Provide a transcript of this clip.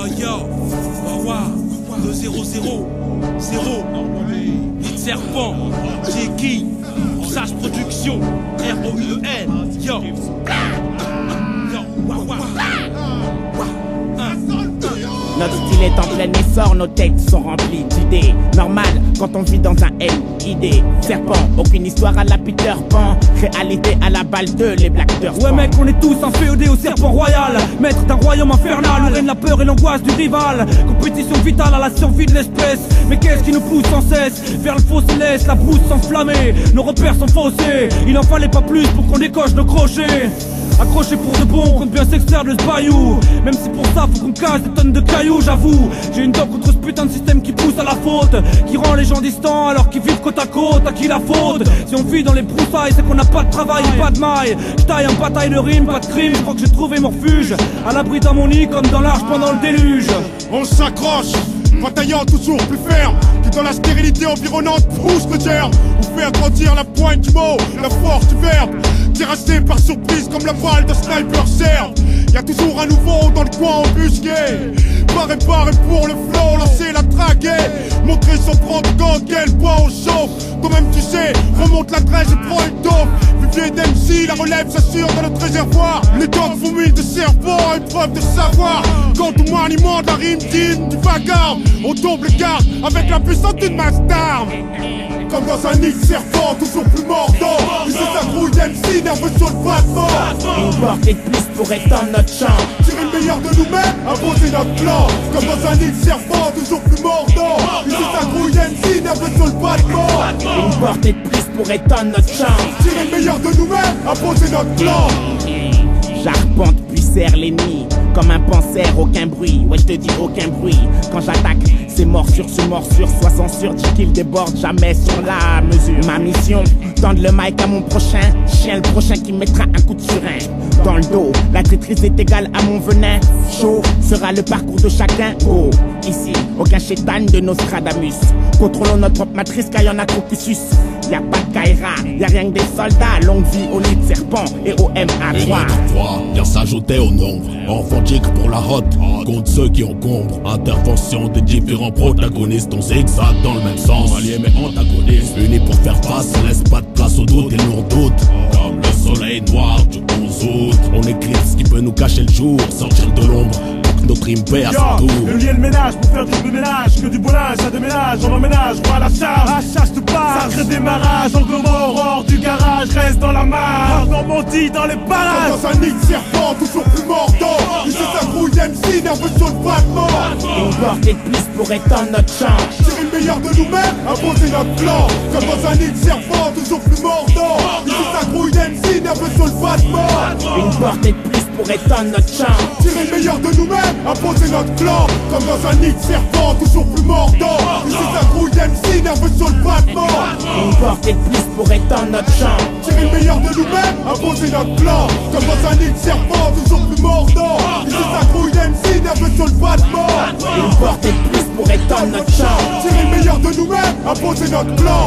yo, Wawa, 2-0-0, 0, Nid Serpent, J.K., Sage Production, R-O-U-E-N, yo, Wawa. Notre style est en plein essor, nos têtes sont remplies d'idées. Normal quand on vit dans un LID. Serpent, aucune histoire à la Peter Pan. Réalité à la balle de les Black Turf. Ouais mec, on est tous inféodés au serpent royal. Maître d'un royaume infernal où règne la peur et l'angoisse du rival. Compétition vitale à la survie de l'espèce. Mais qu'est-ce qui nous pousse sans cesse vers le faux céleste, la brousse s'enflammer. Nos repères sont faussés. Il en fallait pas plus pour qu'on décoche nos crochets. Accroché pour de bon, on compte bien s'extraire de ce bayou. Même si pour ça faut qu'on casse des tonnes de cailloux, j'avoue. J'ai une dent contre ce putain de système qui pousse à la faute, qui rend les gens distants alors qu'ils vivent côte à côte. À qui la faute? Si on vit dans les broussailles, c'est qu'on n'a pas de travail et pas de maille. J'taille en bataille de rime, pas de crime. Je crois que j'ai trouvé mon refuge à l'abri dans mon lit comme dans l'arche pendant le déluge. On s'accroche, bataillant toujours plus ferme, qui dans la stérilité environnante pousse le germe. Ou fait grandir la pointe du mot, la force du verbe, terrassé par surprise comme la balle de sniper serbe. Y'a toujours un nouveau dans le coin embusqué, paré pour le flow, lancer la traquer, montrer son prendre compte qu'elle boit au chaud. Toi-même tu sais, remonte la tresse et prends une dope. Vivier d'MC, la relève s'assure dans notre réservoir. Les gangs font mille de serpents, épreuve de savoir. Quand tout maniement de la rime digne du vacarme, on tombe les gardes avec la puissance d'une masse d'armes. Comme dans un nid de serpent, toujours plus mordant. Ici ça grouille d'MC, nerveux sur le battement. Une portée de plus pour étendre notre champ. Tirer le meilleur de nous-mêmes, imposer notre plan. Comme dans un nid de serpent, toujours plus mordant. Ici ça grouille d'MC, nerveux sur le battement. Une portée de plus pour étendre notre champ. Tirer le meilleur de nous-mêmes, imposer notre plan. J'arpente puis serre l'ennemi. Comme un panser, aucun bruit. Ouais, je te dis aucun bruit. Quand j'attaque, c'est morsure sur morsure. Sois censure, dis qu'il déborde jamais sur la mesure. Ma mission, tendre le mic à mon prochain. Chien le prochain qui mettra un coup de surin dans le dos. La traîtrise est égale à mon venin. Chaud sera le parcours de chacun. Oh, ici, aucun chétan de Nostradamus. Contrôlons notre propre matrice car y'en a trop qui sucent. Y'a pas de Kaira, y'a rien que des soldats. Longue vie au nid de serpent et au MA3. Vient s'ajouter au nombre. Enfantique pour la hotte, contre ceux qui encombrent. Intervention des différents protagonistes. On zigzag dans le même sens, alliés mais antagonistes. Unis pour faire face, on laisse pas de place au doute et lourd doute. Comme le soleil noir du 11 août. On éclipse ce qui peut nous cacher le jour, sortir de l'ombre. Notre rime paie à son tour. Le lier le ménage pour faire du ménage. Que du bolage, ça déménage, on emménage, on va à la charge. À chasse de pas, sacré démarrage. Angle mort hors du garage, reste dans la marge. Normandie dans les parages. Comme dans un nid de serpent, toujours plus mordant. Ici ça grouille d'MC, nerveux sur le battement. Une portée de plus pour étendre notre champ. Tirer le meilleur de nous-mêmes, imposer notre plan. Comme dans un nid de serpent, toujours plus mordant. Ici ça grouille d'MC, nerveux sur le battement. Une portée de plus pour étendre notre champ. Tirer le meilleur de nous-mêmes, imposer notre plan. Comme dans un nid de serpent, toujours plus mordant. Ici ça grouille d'MC, nerveux sur le battement. Une portée de plus pour étendre notre champ. Tirer le meilleur de nous-mêmes, imposer notre plan. Comme dans un nid de serpent, toujours plus mordant. Ici ça grouille d'MC, nerveux sur le battement. Une portée de plus pour étendre notre champ. Tirer le meilleur de nous-mêmes, imposer notre plan.